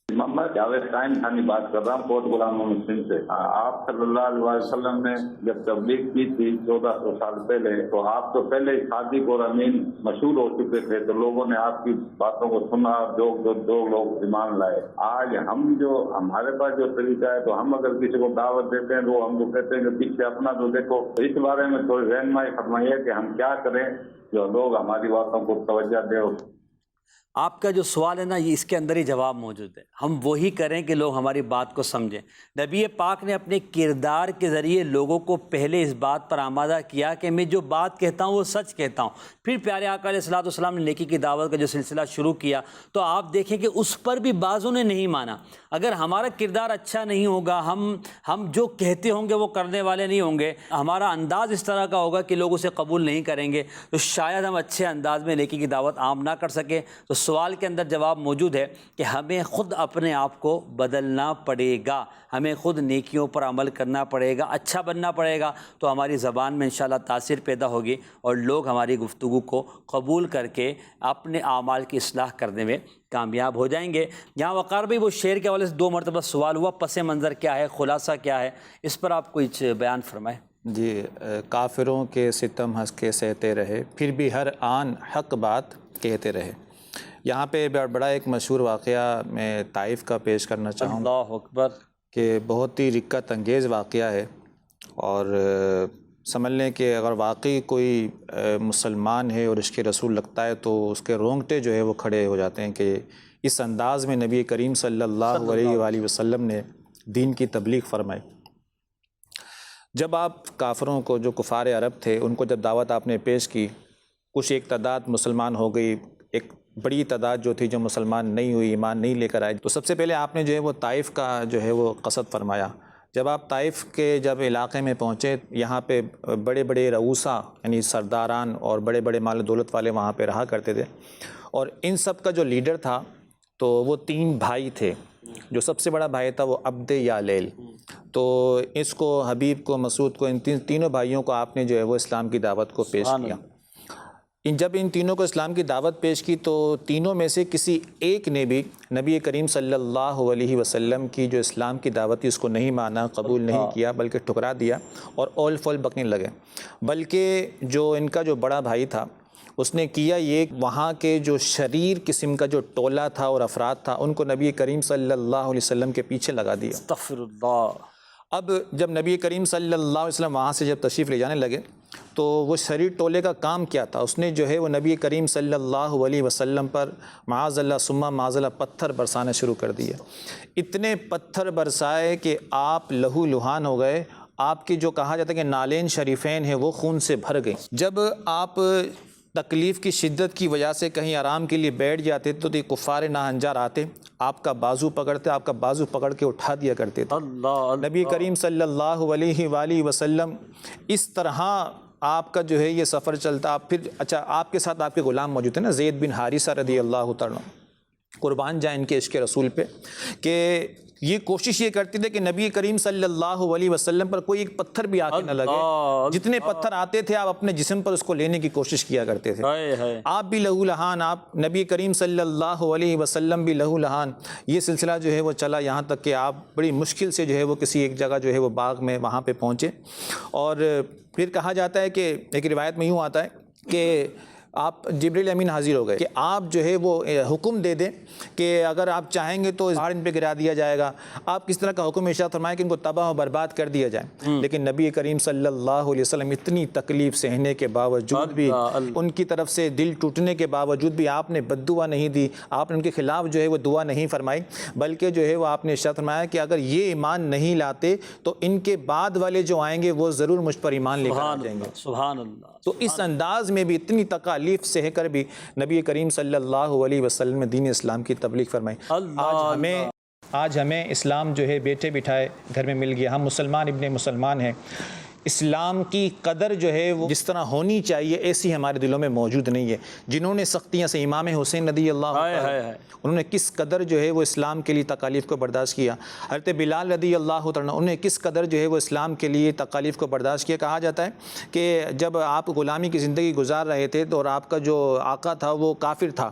محمد جاوید ٹائم خانی بات کر رہا ہوں، کوٹ غلام محمد سنگھ سے۔ آپ صلی اللہ علیہ وسلم نے جب تبلیغ کی تھی 1400 سال پہلے، تو آپ تو پہلے صادق اور امین مشہور ہو چکے تھے، تو لوگوں نے آپ کی باتوں کو سنا، دو لوگ ایمان لائے۔ آج ہمارے پاس جو طریقہ ہے، تو ہم اگر کسی کو دعوت دیتے ہیں تو ہم کو کہتے ہیں کہ پیچھے اپنا تو دیکھو۔ اس بارے میں تھوڑی رہنمائی فرمائیے کہ ہم کیا کریں جو لوگ ہماری باتوں کو توجہ دیں۔ آپ کا جو سوال ہے نا، یہ اس کے اندر ہی جواب موجود ہے۔ ہم وہی کریں کہ لوگ ہماری بات کو سمجھیں۔ نبی پاک نے اپنے کردار کے ذریعے لوگوں کو پہلے اس بات پر آمادہ کیا کہ میں جو بات کہتا ہوں وہ سچ کہتا ہوں۔ پھر پیارے آقا علیہ الصلوۃ والسلام نے نیکی کی دعوت کا جو سلسلہ شروع کیا تو آپ دیکھیں کہ اس پر بھی بعضوں نے نہیں مانا۔ اگر ہمارا کردار اچھا نہیں ہوگا، ہم جو کہتے ہوں گے وہ کرنے والے نہیں ہوں گے، ہمارا انداز اس طرح کا ہوگا کہ لوگ اسے قبول نہیں کریں گے، تو شاید ہم اچھے انداز میں نیکی کی دعوت عام نہ کر سکیں۔ تو سوال کے اندر جواب موجود ہے کہ ہمیں خود اپنے آپ کو بدلنا پڑے گا، ہمیں خود نیکیوں پر عمل کرنا پڑے گا، اچھا بننا پڑے گا، تو ہماری زبان میں انشاءاللہ تاثیر پیدا ہوگی اور لوگ ہماری گفتگو کو قبول کر کے اپنے اعمال کی اصلاح کرنے میں کامیاب ہو جائیں گے۔ یہاں وقار بھائی وہ شعر کے حوالے سے 2 مرتبہ سوال ہوا، پس منظر کیا ہے، خلاصہ کیا ہے، اس پر آپ کچھ بیان فرمائیں۔ جی، کافروں کے ستم ہنس کے سہتے رہے، پھر بھی ہر آن حق بات کہتے رہے۔ یہاں پہ بڑا ایک مشہور واقعہ میں طائف کا پیش کرنا چاہوں گا، اللہ اکبر، کہ بہت ہی رکت انگیز واقعہ ہے، اور سمجھ لیں کہ اگر واقعی کوئی مسلمان ہے اور عشق رسول لگتا ہے تو اس کے رونگٹے جو ہے وہ کھڑے ہو جاتے ہیں کہ اس انداز میں نبی کریم صلی اللہ علیہ وآلہ وسلم نے دین کی تبلیغ فرمائی۔ جب آپ کافروں کو، جو کفار عرب تھے، ان کو جب دعوت آپ نے پیش کی، کچھ ایک تعداد مسلمان ہو گئی، ایک بڑی تعداد جو تھی جو مسلمان نہیں ہوئی، ایمان نہیں لے کر آئے، تو سب سے پہلے آپ نے جو ہے وہ طائف کا جو ہے وہ قصد فرمایا۔ جب آپ طائف کے علاقے میں پہنچے، یہاں پہ بڑے بڑے رؤوسا یعنی سرداران اور بڑے بڑے مال و دولت والے وہاں پہ رہا کرتے تھے، اور ان سب کا جو لیڈر تھا تو وہ 3 بھائی تھے۔ جو سب سے بڑا بھائی تھا وہ عبد یا لیل، تو اس کو، حبیب کو، مسعود کو، ان تینوں بھائیوں کو آپ نے جو ہے وہ اسلام کی دعوت کو پیش کیا۔ جب ان تینوں کو اسلام کی دعوت پیش کی تو تینوں میں سے کسی ایک نے بھی نبی کریم صلی اللہ علیہ وسلم کی جو اسلام کی دعوت تھی اس کو نہیں مانا، قبول نہیں کیا، بلکہ ٹھکرا دیا اور اول فول بکنے لگے۔ بلکہ جو ان کا جو بڑا بھائی تھا اس نے کیا یہ، وہاں کے جو شریر قسم کا جو ٹولہ تھا اور افراد تھا ان کو نبی کریم صلی اللہ علیہ وسلم کے پیچھے لگا دیا۔ استغفر اللہ۔ اب جب نبی کریم صلی اللہ علیہ وسلم وہاں سے جب تشریف لے جانے لگے تو وہ شریر ٹولے کا کام کیا تھا، اس نے جو ہے وہ نبی کریم صلی اللہ علیہ وسلم پر معاذ اللہ ثم معاذ اللہ پتھر برسانا شروع کر دیے۔ اتنے پتھر برسائے کہ آپ لہو لہان ہو گئے، آپ کی جو کہا جاتا ہے کہ نالین شریفین ہیں وہ خون سے بھر گئیں۔ جب آپ تکلیف کی شدت کی وجہ سے کہیں آرام کے لیے بیٹھ جاتے تو یہ کفار ناہنجار آتے، آپ کا بازو پکڑتے، آپ کا بازو پکڑ کے اٹھا دیا کرتے تھے۔ نبی کریم صلی اللہ علیہ وآلہ وسلم اس طرح آپ کا جو ہے یہ سفر چلتا۔ آپ پھر اچھا آپ کے ساتھ آپ کے غلام موجود تھے نا، زید بن حارثہ رضی اللہ تعالیٰ قربان جائیں ان کے عشق رسول پہ، کہ یہ کوشش یہ کرتے تھے کہ نبی کریم صلی اللہ علیہ وسلم پر کوئی ایک پتھر بھی آ کے نہ لگے، جتنے پتھر آتے تھے آپ اپنے جسم پر اس کو لینے کی کوشش کیا کرتے تھے۔ آپ بھی لہو لہان، آپ نبی کریم صلی اللہ علیہ وسلم بھی لہو لہان۔ یہ سلسلہ جو ہے وہ چلا یہاں تک کہ آپ بڑی مشکل سے جو ہے وہ کسی ایک جگہ جو ہے وہ باغ میں وہاں پہ پہنچے، اور پھر کہا جاتا ہے کہ ایک روایت میں یوں آتا ہے کہ آپ جبریل امین حاضر ہو گئے کہ آپ جو ہے وہ حکم دے دیں کہ اگر آپ چاہیں گے تو پہاڑ ان پہ گرا دیا جائے گا، آپ کس طرح کا حکم ارشاد فرمائیں کہ ان کو تباہ و برباد کر دیا جائے۔ لیکن نبی کریم صلی اللہ علیہ وسلم اتنی تکلیف سہنے کے باوجود بھی، ان کی طرف سے دل ٹوٹنے کے باوجود بھی آپ نے بد دعا نہیں دی، آپ نے ان کے خلاف جو ہے وہ دعا نہیں فرمائی، بلکہ جو ہے وہ آپ نے ارشاد فرمایا کہ اگر یہ ایمان نہیں لاتے تو ان کے بعد والے جو آئیں گے وہ ضرور مجھ پر ایمان لے کر آ جائیں گے۔ سبحان اللہ۔ تو اس انداز میں بھی اتنی تکالیف سہ کر بھی نبی کریم صلی اللہ علیہ وسلم نے دین اسلام کی تبلیغ فرمائی۔ آج ہمیں اسلام جو ہے بیٹھے بٹھائے گھر میں مل گیا، ہم مسلمان ابن مسلمان ہیں۔ اسلام کی قدر جو ہے وہ جس طرح ہونی چاہیے ایسی ہمارے دلوں میں موجود نہیں ہے۔ جنہوں نے سختیاں سے امام حسین رضی اللہ عنہ انہوں نے کس قدر جو ہے وہ اسلام کے لیے تکالیف کو برداشت کیا، حضرت بلال رضی اللہ عنہ انہوں نے کس قدر جو ہے وہ اسلام کے لیے تکالیف کو برداشت کیا۔ کہا جاتا ہے کہ جب آپ غلامی کی زندگی گزار رہے تھے تو اور آپ کا جو آقا تھا وہ کافر تھا،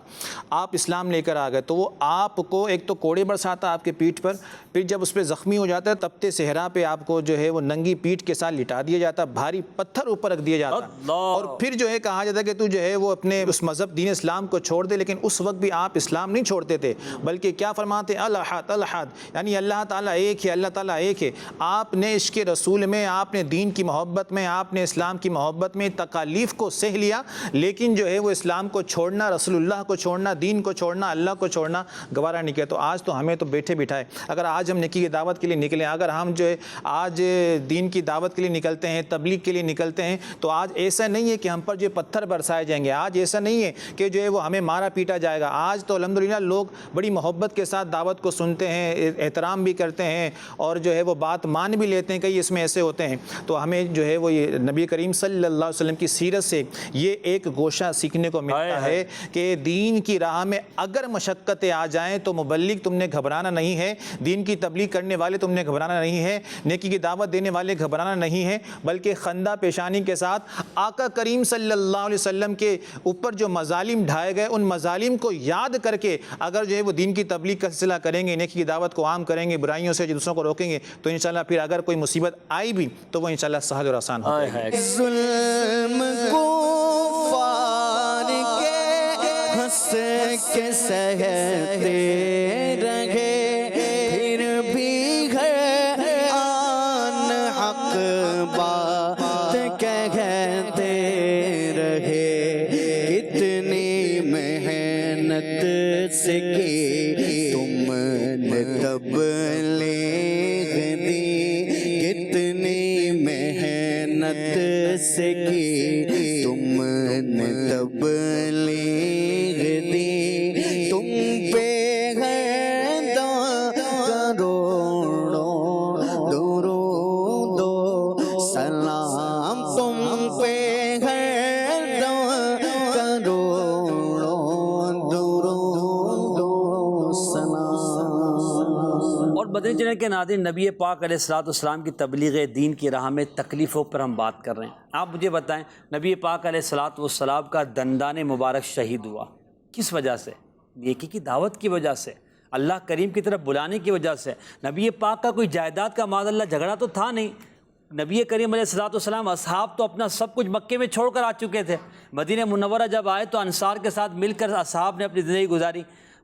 آپ اسلام لے کر آ گئے تو وہ آپ کو ایک تو کوڑے برساتا آپ کے پیٹھ پر، پھر جب اس پہ زخمی ہو جاتا ہے تپتے صحرا پہ آپ کو جو ہے وہ ننگی پیٹھ کے ساتھ لٹا دیا جاتا، بھاری پتھر اوپر رکھ دیا جاتا، اور پھر جو ہے کہا جاتا ہے کہ تو جو ہے وہ اپنے اس مذہب دین اسلام کو چھوڑ دے۔ لیکن اس وقت بھی آپ اسلام نہیں چھوڑتے تھے، بلکہ کیا فرماتے الحاد الحاد، یعنی اللہ تعالیٰ ایک ہے، اللہ تعالیٰ ایک ہے۔ آپ نے عشق رسول میں، آپ نے دین کی محبت میں، آپ نے اسلام کی محبت میں تکالیف کو سہ لیا، لیکن جو ہے وہ اسلام کو چھوڑنا، رسول اللہ کو چھوڑنا، دین کو چھوڑنا، اللہ کو چھوڑنا گوارا نہیں کیا۔ تو آج تو ہمیں تو بیٹھے بٹھائے اگر آج ہم نیکی کی دعوت کے لیے نکلیں، اگر ہم جو ہے آج دین کی دعوت کے لیے نکلتے ہیں، تبلیغ کے لیے نکلتے ہیں، تو آج ایسا نہیں ہے کہ ہم پر جو پتھر برسائے جائیں گے، آج ایسا نہیں ہے کہ جو ہے وہ ہمیں مارا پیٹا جائے گا۔ آج تو الحمدللہ لوگ بڑی محبت کے ساتھ دعوت کو سنتے ہیں، احترام بھی کرتے ہیں، اور جو ہے وہ بات مان بھی لیتے ہیں، کئی اس میں ایسے ہوتے ہیں۔ تو ہمیں جو ہے وہ یہ نبی کریم صلی اللہ علیہ وسلم کی سیرت سے یہ ایک گوشہ سیکھنے کو ملتا ہے کہ دین کی راہ میں اگر مشقتیں آ جائیں تو مبلغ تم نے گھبرانا نہیں ہے، دین کی تبلیغ کرنے والے تم نے گھبرانا نہیں ہے، نیکی کی دعوت دینے والے گھبرانا نہیں ہے، بلکہ خندہ پیشانی کے ساتھ آقا کریم صلی اللہ علیہ وسلم کے اوپر جو مظالم ڈھائے گئے ان مظالم کو یاد کر کے اگر جو ہے وہ دین کی تبلیغ کا سلسلہ کریں گے، نیکی کی دعوت کو عام کریں گے، برائیوں سے دوسروں کو روکیں گے، تو انشاءاللہ پھر اگر کوئی مصیبت آئی بھی تو وہ انشاءاللہ سہل اور آسان ہو جائے گی۔ ظلم کفار کے ہنس کے سہتے رہے، پھر بھی ہے آن حق بات کہتے رہے۔ کتنی محنت سے کی تم نے تبلیغ دی، کتنی محنت سے کی تم نے تبلیغ دی، تم پہ ہے کروڑوں درود و سلام، تم پہ ہے کروڑوں درود و سلام۔ اور مدنی چینل کے ناظرین، نبی پاک علیہ الصلوۃ والسلام کی تبلیغ دین کی راہ میں تکلیفوں پر ہم بات کر رہے ہیں۔ آپ مجھے بتائیں، نبی پاک علیہ الصلوۃ والسلام کا دندان مبارک شہید ہوا کس وجہ سے؟ نیکی کی دعوت کی وجہ سے، اللہ کریم کی طرف بلانے کی وجہ سے۔ نبی پاک کا کوئی جائیداد کا معاذ اللہ جھگڑا تو تھا نہیں۔ نبی کریم علیہ الصلوۃ والسلام اصحاب تو اپنا سب کچھ مکے میں چھوڑ کر آ چکے تھے، مدینہ منورہ جب آئے تو انصار کے ساتھ مل کر اصحاب نے اپنی زندگی گزاری۔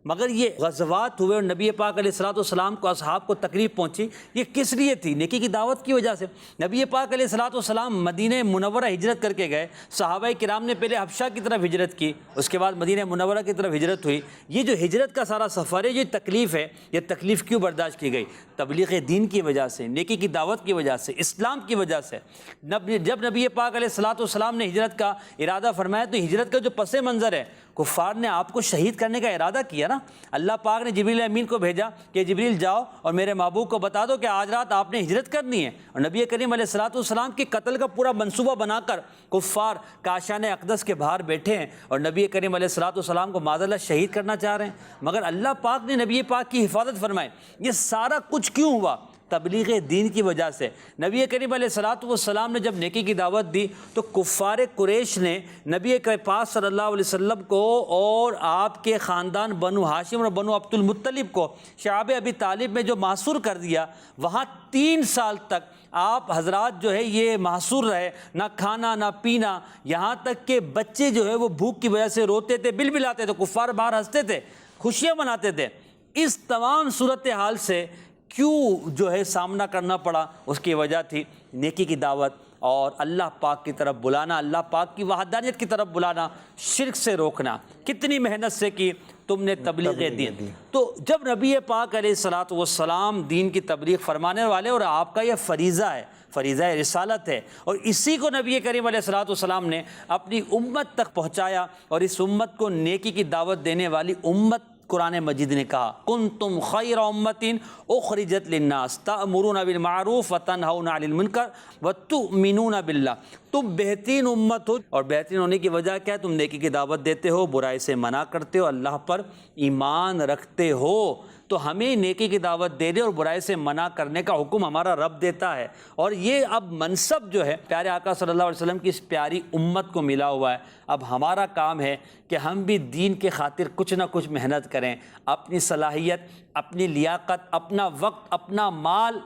مگر یہ غزوات ہوئے اور نبی پاک علیہ الصلوۃ والسلام کو اصحاب کو تکلیف پہنچی، یہ کس لیے تھی؟ نیکی کی دعوت کی وجہ سے۔ نبی پاک علیہ الصلوۃ والسلام مدینہ منورہ ہجرت کر کے گئے، صحابہ کرام نے پہلے حبشہ کی طرف ہجرت کی، اس کے بعد مدینہ منورہ کی طرف ہجرت ہوئی۔ یہ جو ہجرت کا سارا سفر ہے، یہ تکلیف ہے، یہ تکلیف کیوں برداشت کی گئی؟ تبلیغ دین کی وجہ سے، نیکی کی دعوت کی وجہ سے، اسلام کی وجہ سے۔ جب نبی پاک علیہ الصلوۃ والسلام نے ہجرت کا ارادہ فرمایا تو ہجرت کا جو پس منظر ہے، کفار نے آپ کو شہید کرنے کا ارادہ کیا نا۔ اللہ پاک نے جبریل امین کو بھیجا کہ جبریل جاؤ اور میرے محبوب کو بتا دو کہ آج رات آپ نے ہجرت کرنی ہے، اور نبی کریم علیہ الصلوۃ والسلام کے قتل کا پورا منصوبہ بنا کر کفار کاشان اقدس کے باہر بیٹھے ہیں اور نبی کریم علیہ الصلوۃ والسلام کو معاذ اللہ شہید کرنا چاہ رہے ہیں، مگر اللہ پاک نے نبی پاک کی حفاظت فرمائی۔ یہ سارا کچھ کیوں ہوا؟ تبلیغ دین کی وجہ سے۔ نبی کریم علیہ الصلوۃ والسلام نے جب نیکی کی دعوت دی تو کفار قریش نے نبی پاک صلی اللہ علیہ وسلم کو اور آپ کے خاندان بنو ہاشم اور بنو عبد المطلب کو شعب ابی طالب میں جو محصور کر دیا، وہاں 3 سال تک آپ حضرات جو ہے یہ محصور رہے، نہ کھانا نہ پینا، یہاں تک کہ بچے جو ہے وہ بھوک کی وجہ سے روتے تھے، بلبلاتے تھے، کفار باہر ہنستے تھے، خوشیاں مناتے تھے۔ اس تمام صورتحال سے کیوں جو ہے سامنا کرنا پڑا؟ اس کی وجہ تھی نیکی کی دعوت اور اللہ پاک کی طرف بلانا، اللہ پاک کی وحدانیت کی طرف بلانا، شرک سے روکنا۔ کتنی محنت سے کی تم نے تبلیغ دین۔ تو جب نبی پاک علیہ الصلوۃ والسلام دین کی تبلیغ فرمانے والے، اور آپ کا یہ فریضہ ہے، فریضہ رسالت ہے، اور اسی کو نبی کریم علیہ الصلوۃ والسلام نے اپنی امت تک پہنچایا، اور اس امت کو نیکی کی دعوت دینے والی امت قرآن مجید نے کہا کنتم خیر امۃ اخرجت للناس تأمرون بالمعروف وتنہون عن المنکر وتؤمنون باللہ۔ تم بہترین امت ہو، اور بہترین ہونے کی وجہ کیا ہے؟ تم نیکی کی دعوت دیتے ہو، برائی سے منع کرتے ہو، اللہ پر ایمان رکھتے ہو۔ تو ہمیں نیکی کی دعوت دینے اور برائی سے منع کرنے کا حکم ہمارا رب دیتا ہے، اور یہ اب منصب جو ہے پیارے آقا صلی اللہ علیہ وسلم کی اس پیاری امت کو ملا ہوا ہے۔ اب ہمارا کام ہے کہ ہم بھی دین کے خاطر کچھ نہ کچھ محنت کریں، اپنی صلاحیت، اپنی لیاقت، اپنا وقت، اپنا مال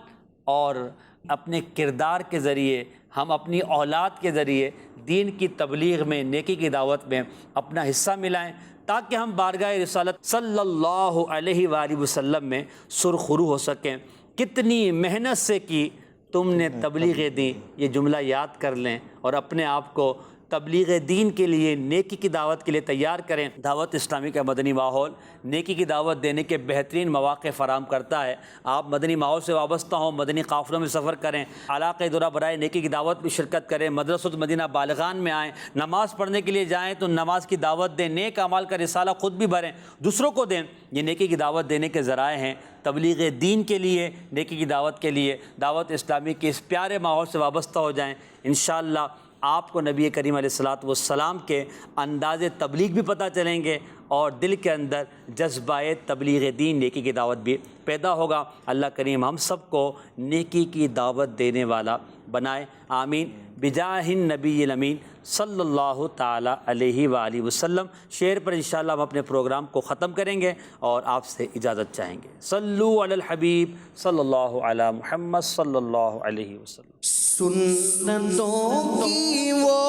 اور اپنے کردار کے ذریعے، ہم اپنی اولاد کے ذریعے دین کی تبلیغ میں، نیکی کی دعوت میں اپنا حصہ ملائیں، تاکہ ہم بارگاہ رسالت صلی اللہ علیہ وآلہ وسلم میں سرخرو ہو سکیں۔ کتنی محنت سے کی تم نے تبلیغ دی، یہ جملہ یاد کر لیں اور اپنے آپ کو تبلیغ دین کے لیے، نیکی کی دعوت کے لیے تیار کریں۔ دعوت اسلامی کا مدنی ماحول نیکی کی دعوت دینے کے بہترین مواقع فراہم کرتا ہے۔ آپ مدنی ماحول سے وابستہ ہوں، مدنی قافلوں میں سفر کریں، علاقہ دورہ برائے نیکی کی دعوت میں شرکت کریں، مدرسۃ المدینہ بالغان میں آئیں، نماز پڑھنے کے لیے جائیں تو نماز کی دعوت دیں، نیک اعمال کا رسالہ خود بھی بھریں، دوسروں کو دیں۔ یہ نیکی کی دعوت دینے کے ذرائع ہیں۔ تبلیغ دین کے لیے، نیکی کی دعوت کے لیے دعوت اسلامی کے اس پیارے ماحول سے وابستہ ہو جائیں۔ انشاءاللہ آپ کو نبی کریم علیہ الصلوۃ والسلام کے انداز تبلیغ بھی پتہ چلیں گے، اور دل کے اندر جذبہ تبلیغ دین، نیکی کی دعوت بھی پیدا ہوگا۔ اللہ کریم ہم سب کو نیکی کی دعوت دینے والا بنائے، آمین، بجاہ النبی الامین صلی اللہ تعالی علیہ وآلہ وسلم۔ شعر پر انشاءاللہ ہم اپنے پروگرام کو ختم کریں گے اور آپ سے اجازت چاہیں گے۔ صلو علی الحبیب صلی اللہ علی محمد صلی اللہ علیہ وسلم۔ سنتوں کی وہ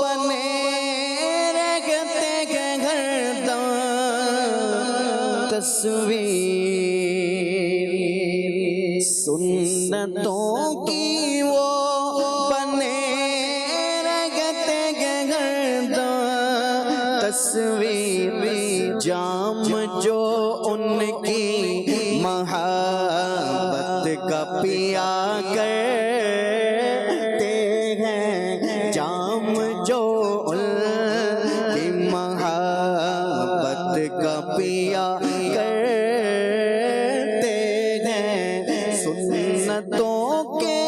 بنے رہتے کہ گرداں تصویر، سنتوں کی وہ بنے رہتے کہ گرداں تصویر، جام جو ان کی محبت کا پیا کرتے ہیں، جام جو ان کی محبت کا پیا کرتے ہیں، سنتوں کے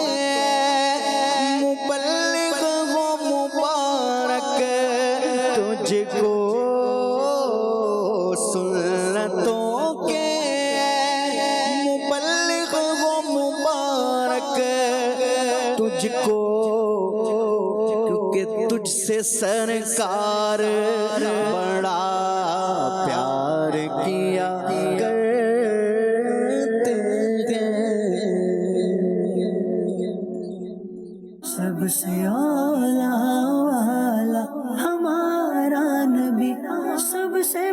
مبلغ ہو مبارک تجھ کو، سنتوں کے مبلغ ہو مبارک تجھ کو، کیونکہ تجھ سے سرکار بڑا پیار کیا کرتے ہیں۔ سب سے اولا والا ہمارا نبی، سب سے